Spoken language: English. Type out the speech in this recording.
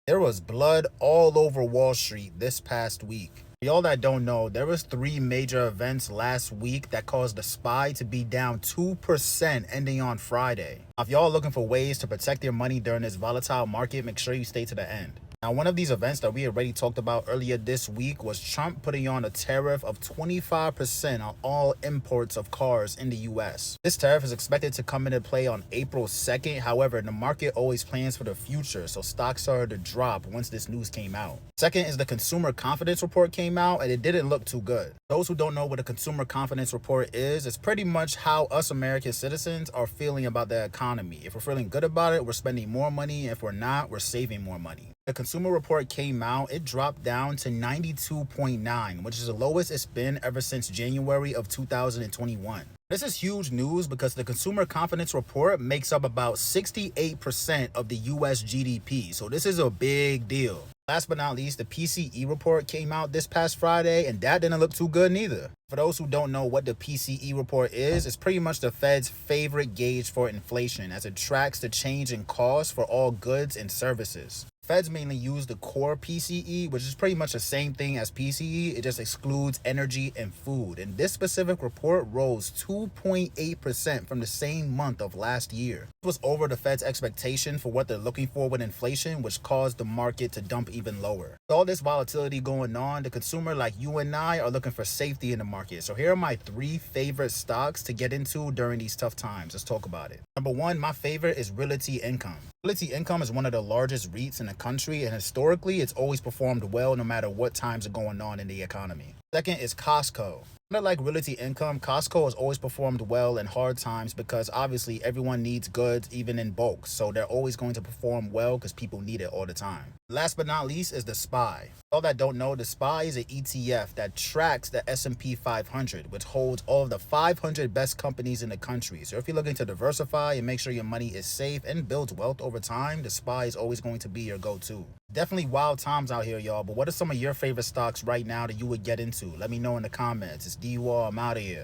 There was blood all over Wall Street this past week. For y'all that don't know, there was three major events last week that caused the SPY to be down 2% ending on Friday. Now, if y'all are looking for ways to protect your money during this volatile market, make sure you stay to the end. Now, one of these events that we already talked about earlier this week was Trump putting on a tariff of 25% on all imports of cars in the US. This tariff is expected to come into play on April 2nd. However, the market always plans for the future, so stocks started to drop once this news came out. Second is the consumer confidence report came out, and it didn't look too good. Those who don't know what a consumer confidence report is, it's pretty much how us American citizens are feeling about the economy. If we're feeling good about it, we're spending more money. If we're not, we're saving more money. The consumer report came out, it dropped down to 92.9, which is the lowest it's been ever since January of 2021. This is huge news because the consumer confidence report makes up about 68% of the US GDP, so this is a big deal. Last but not least, the PCE report came out this past Friday, and that didn't look too good neither. For those who don't know what the PCE report is, it's pretty much the Fed's favorite gauge for inflation, as it tracks the change in cost for all goods and services. Feds mainly use the core PCE, which is pretty much the same thing as PCE. It just excludes energy and food. And this specific report rose 2.8% from the same month of last year. This was over the Fed's expectation for what they're looking for with inflation, which caused the market to dump even lower. With all this volatility going on, the consumer like you and I are looking for safety in the market. So here are my three favorite stocks to get into during these tough times. Let's talk about it. Number one, my favorite is Realty Income. Realty Income is one of the largest REITs in the country, and historically, it's always performed well no matter what times are going on in the economy. Second is Costco. Like Realty Income, Costco has always performed well in hard times because obviously everyone needs goods even in bulk, so they're always going to perform well because people need it all the time. Last but not least is the SPY. For all that don't know, the SPY is an ETF that tracks the S&P 500, which holds all of the 500 best companies in the country. So if you're looking to diversify and make sure your money is safe and builds wealth over time, the SPY is always going to be your go-to. Definitely wild times out here, y'all, but what are some of your favorite stocks right now that you would get into? Let me know in the comments. It's D-Wall. I'm out of here.